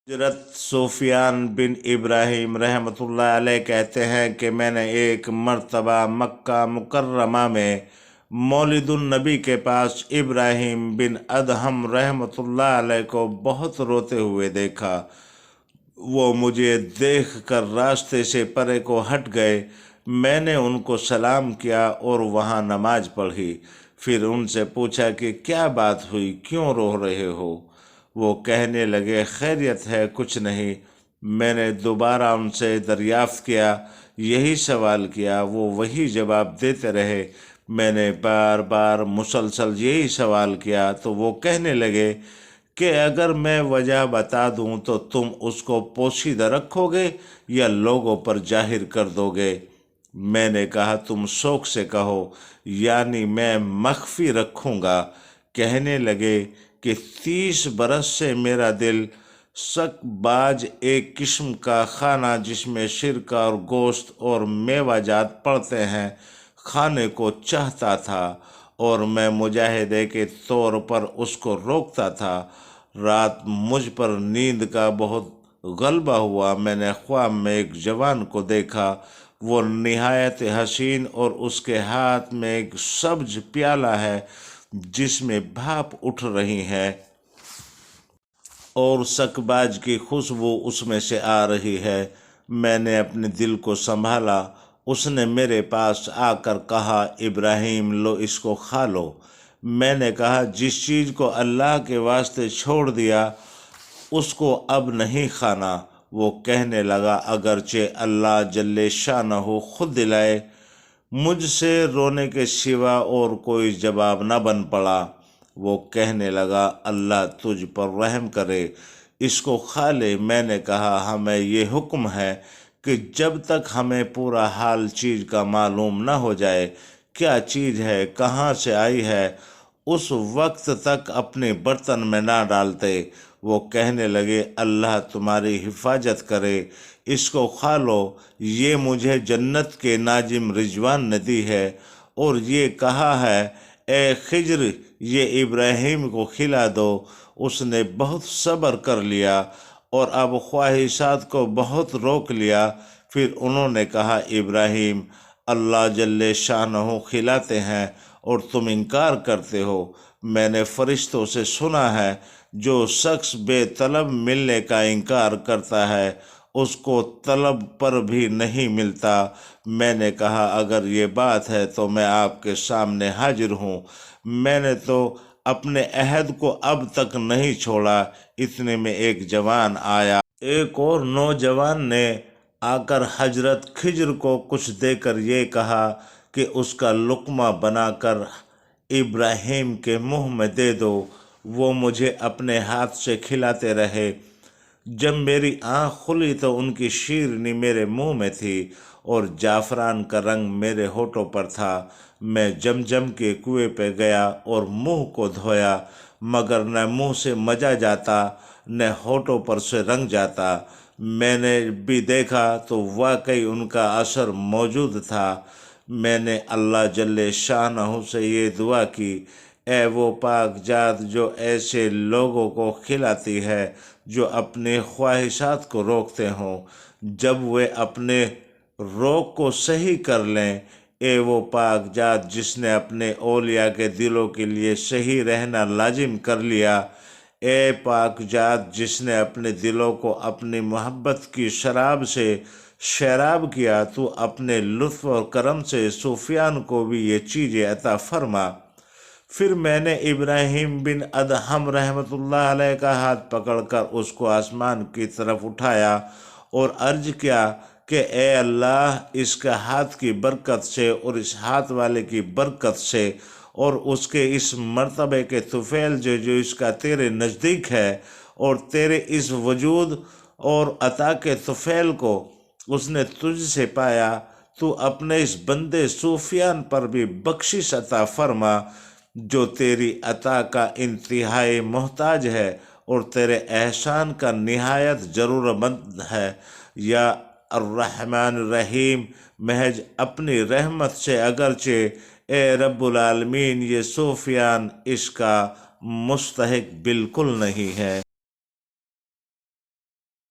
हजरत सुफियान बिन इब्राहिम रहमतुल्लाह अलैह कहते हैं कि मैंने एक मर्तबा मक्का मुकर्रमा में मौलिदुन नबी के पास इब्राहिम बिन अदहम रहमतुल्लाह अलैह को बहुत रोते हुए देखा। वो मुझे देखकर रास्ते से परे को हट गए। मैंने उनको सलाम किया और वहाँ नमाज पढ़ी। फिर उनसे पूछा कि क्या बात हुई, क्यों रो रहे हो? वो कहने लगे, खैरियत है, कुछ नहीं। मैंने दोबारा उनसे दरियाफ्त किया, यही सवाल किया, वो वही जवाब देते रहे। मैंने बार बार मुसलसल यही सवाल किया तो वो कहने लगे कि अगर मैं वजह बता दूं तो तुम उसको पोशीदा रखोगे या लोगों पर जाहिर कर दोगे? मैंने कहा, तुम शौक से कहो, यानी मैं मख्फी रखूंगा। कहने लगे कि 30 बरस से मेरा दिल सकबाज, एक किस्म का खाना जिसमें शिरक और गोश्त और मेवाजात पड़ते हैं, खाने को चाहता था और मैं मुजाहिदे के तौर पर उसको रोकता था। रात मुझ पर नींद का बहुत गलबा हुआ। मैंने ख्वाब में एक जवान को देखा। वो निहायत हसीन और उसके हाथ में एक सब्ज प्याला है जिसमें भाप उठ रही है और सकबाज की खुशबू उसमें से आ रही है। मैंने अपने दिल को संभाला। उसने मेरे पास आकर कहा, इब्राहिम लो, इसको खा लो। मैंने कहा, जिस चीज़ को अल्लाह के वास्ते छोड़ दिया उसको अब नहीं खाना। वो कहने लगा, अगरचे अल्लाह जल्ले शानहू खुद दिलाए, मुझसे रोने के सिवा और कोई जवाब न बन पड़ा। वो कहने लगा, अल्लाह तुझ पर रहम करे, इसको खा ले। मैंने कहा, हमें ये हुक्म है कि जब तक हमें पूरा हाल चीज़ का मालूम न हो जाए, क्या चीज़ है, कहाँ से आई है, उस वक्त तक अपने बर्तन में ना डालते। वो कहने लगे, अल्लाह तुम्हारी हिफाजत करे, इसको खा लो, ये मुझे जन्नत के नाजिम रिजवान ने दी है और ये कहा है, ए खिज्र, ये इब्राहिम को खिला दो। उसने बहुत सब्र कर लिया और अब ख्वाहिशात को बहुत रोक लिया। फिर उन्होंने कहा, इब्राहिम, अल्लाह जल्ले शानहू खिलाते हैं और तुम इनकार करते हो। मैंने फरिश्तों से सुना है, जो शख्स बेतलब मिलने का इनकार करता है उसको तलब पर भी नहीं मिलता। मैंने कहा, अगर ये बात है तो मैं आपके सामने हाजिर हूँ। मैंने तो अपने अहद को अब तक नहीं छोड़ा। इतने में एक जवान आया। एक और नौजवान ने आकर हजरत खिज्र को कुछ देकर ये कहा कि उसका लुक्मा बनाकर इब्राहिम के मुंह में दे दो। वो मुझे अपने हाथ से खिलाते रहे। जब मेरी आँख खुली तो उनकी शीरनी मेरे मुंह में थी और जाफरान का रंग मेरे होठों पर था। मैं जमजम के कुएं पे गया और मुंह को धोया, मगर न मुंह से मजा जाता न होठों पर से रंग जाता। मैंने भी देखा तो वाकई उनका असर मौजूद था। मैंने अल्लाह जल्ले शानहू से ये दुआ की, ए वो पाक जात जो ऐसे लोगों को खिलाती है जो अपने ख्वाहिशात को रोकते हों, जब वे अपने रोक को सही कर लें। ए वो पाक जात जिसने अपने औलिया के दिलों के लिए सही रहना लाजिम कर लिया। ए पाक जात जिसने अपने दिलों को अपनी मोहब्बत की शराब से शराब किया, तू अपने लुत्फ़ और करम से सुफियान को भी ये चीज़ें अता फरमा। फिर मैंने इब्राहिम बिन अदहम रहमतुल्लाह अलैह का हाथ पकड़कर उसको आसमान की तरफ उठाया और अर्ज किया कि ए अल्लाह, इसका हाथ की बरकत से और इस हाथ वाले की बरकत से और उसके इस मर्तबे के तुफैल जो इसका तेरे नज़दीक है और तेरे इस वजूद और अता के तुफैल को उसने तुझसे पाया, तू अपने इस बंदे सूफियान पर भी बख्शिश अता फरमा जो तेरी अता का इंतहाई मोहताज है और तेरे एहसान का निहायत ज़रूरतमंद है। या अर्रहमान रहीम, महज अपनी रहमत से अगरचे ए रब्बुल आलमीन ये सूफियान इसका मुस्तहिक बिल्कुल नहीं है।